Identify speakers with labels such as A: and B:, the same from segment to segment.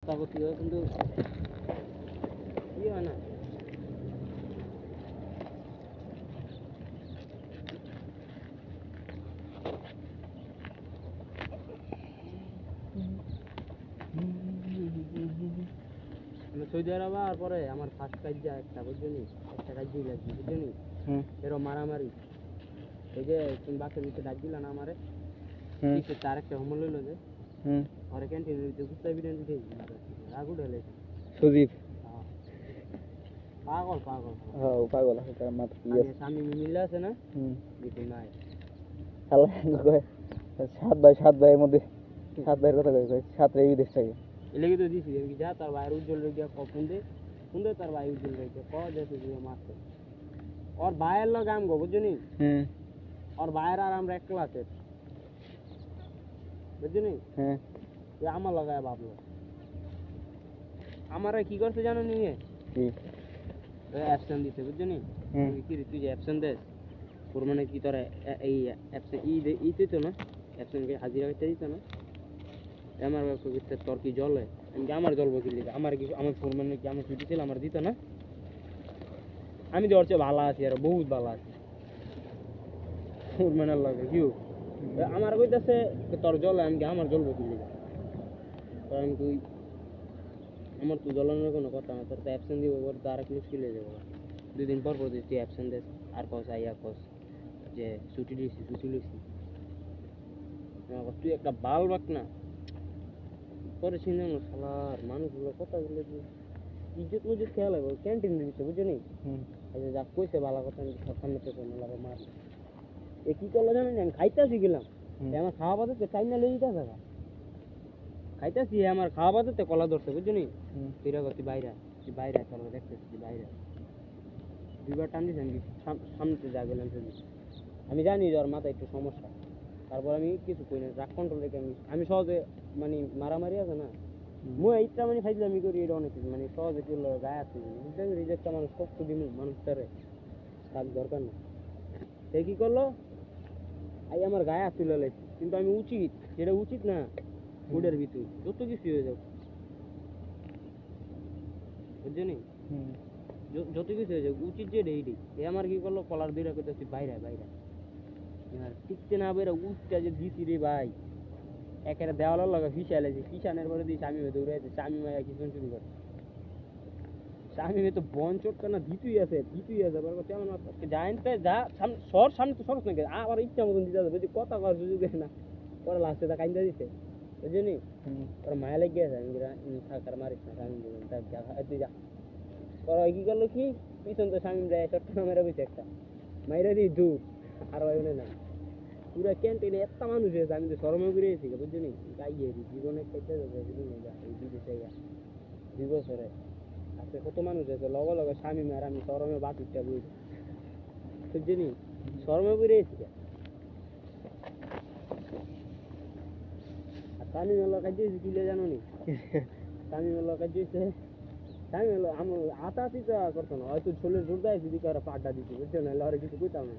A: চেষ্টা করতে হবে কিন্তু কি হয় না সৌদি আরব আর পরে আমার ফার্স্ট কাজ যা একটা বুঝলি একটা কাজ দিয়ে লাগবে বুঝলি এরকম মারামারি এই যে তুমি বাসের ভিতরে ডাক দিলা না আমারে তার একটা হোমল লইলো যে আর ক্যান্টিনের ভিতরে গুস্তা বিরিয়ানি দিয়ে রাগু ঢেলে
B: সুদীপ
A: পাগল পাগল
B: হ্যাঁ পাগল আছে তার মাথা কি আছে
A: স্বামী মিলে আছে না দিদি নাই
B: শালা কয় 7 ভাইয়ের মধ্যে 7 ভাইয়ের কথা কয় 7 রে বিদেশ থাকে
A: এলাকি তো দিছি আমি যা তার বাইরে উজ্জ্বল রেখে ফোন দে তার ভাই উজ্জ্বল রেখে ক যেতে দিয়ে মারছে ওর ভাইয়ের লগে আম গো বুঝলি ওর ভাইয়ের আর আমরা এক ক্লাসের বুঝলি আমার লাগায় ভাবলো আমার কি করছে জানো নিয়ে
B: কি
A: অ্যাবসেন্ট দিতে বুঝলি কি রে তুই যে অ্যাবসেন্ট দেস তোর মানে কি তোর এই অ্যাবসেন্ট ই দিত না অ্যাবসেন্টকে হাজিরা করতে দিত না আমার ব্যবসা তোর কি জলে আমি আমার জলবো কি লিখে আমার কি আমার ফোর মানে কি আমার ছুটি ছিল আমার দিত না আমি তো ওর চেয়ে ভালো আছি আর বহুত ভালো আছি ফোর মানে লাগে কি আমার কইতাছে তোর জলে আমি আমার জলবো কি লিখে আমি তুই আমার তো জ্বলানোর কোনো কথা না তোর তো অ্যাবসেন্ট দিব ওর তো আর এক মুশকিল হয়ে যাবো 2 দিন পর দিস তুই অ্যাবসেন্ট দেস আর কস আইয়া কস যে ছুটি দিয়েছি তুই একটা বাল বাক না পরে চিনে না শালার মানুষগুলো কথাগুলো ইজ্জত মুজত খেয়াল হবে ক্যান্টিন দিচ্ছে বুঝলি যা কইছে ভালো কথা আমি সব সামনে থেকে মার এ কি করলো জানেন আমি খাইতেছি গেলাম আমার খাওয়া বাদতে চাইনা লেগে যেতে খাইতেছি আমার খাওয়া বাদতে কলা ধরছে বুঝলি ফিরে তুই বাইরে চলো দেখতেছি বাইরে 2বার টান দিয়েছি আমি সামনেতে যা গেলাম আমি জানি যে ওর মাথায় একটু সমস্যা তারপর আমি কিছু করি না রাগ কন্ট্রোল রেখে আমি সহজে মানে মারামারি আছে না মই এইটা মানে খাইলে আমি করি এটা অনেক কিছু মানে সহজে কি হলো গায়ে আসতে বুঝতে পারি যে একটা মানুষ কষ্ট দিন মানুষটারে তার দরকার না সে কি করলো আমার গায়ে হাত তুলে লাইছি কিন্তু আমি উচিত যেটা উচিত না ফুডের ভিতরে যত কিছু হয়ে যাও বুঝলি যত কিছু হয়ে যাও উচিত যে এইটাই এ আমার কি করলো কলার দুইটা করতেছি বাইরে টিকতে না বেরো উঠটা যে দিছি রে ভাই একেবারে দেওয়ালের লগে ফিসাইলেছি ফিসানের পরে দিয়েছি আমি দৌড়াইছি স্বামী মায়া কিছু শুরু করে স্বামী মেয়ে তো বন চটকা না দিতুই আছে কেমন জানতে যা সামনে তো সরস নাকি আবার ইচ্ছা মতন দিতে হবে কথা কর সুযোগ না পরে লাস্টে তা কাইন্দা দিছে বুঝলি ওর মায়া লেগে গেছে আমি থাকার মারিস না স্বামী তুই যা পরে কি করলো কি পিছন তো স্বামী যায় চট্টগ্রাম মেরা বসে একটা মাইরা দিই দূর আর ওখানে না পুরা ক্যান্টিনে এত মানুষ হয়েছে আমি তো শরমে ঘুরে এসেছি বুঝলি গাইয়ে জীবনে খেতে বুঝলি এই বিদেশে 2 বছরে আজকে কত মানুষ হয়েছে লগে লগে স্বামী মেয়ের আমি শরমে বাতিটা বুঝি বুঝলি শরমে ঘুরে এসেছি আর স্বামী মেলা কাজ দিয়েছি কিলে জানো নি স্বামী মেলা কাজ দিয়েছে স্বামী মেলা আমার আতাশি তো করতো না হয়তো ছোলের জোর দেয় যদি কারো পাড্ডা দিচ্ছি বুঝছো না আর কিছু কইতাম না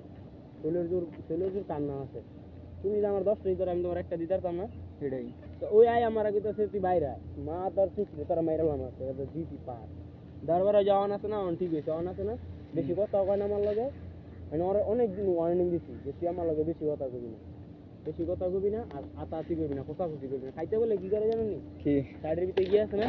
A: ছোলের জোর কান্না আছে তুমি যে আমার 10টা দিতে আমি তোমার একটা দিতে পারতাম না সেটাই তো ওই আয় আমার আগে তো তুই বাইরে মা তোর চুক্তি তারা মাইরালাম আছে দিতি পার দরবারে যাওয়ান আছে না ঠিক হয়েছে অন আছে না বেশি কথা কয় না আমার লগে মানে ওরা অনেক দিন ওয়ার্নিং দিচ্ছি যে তুই আমার লগে বেশি কথা কবি না আর আতাতি করবি না কোথাকুচি করবি না খাইতে বলে কি করে জানো নি সাইডের ভিতরে গিয়ে আছে না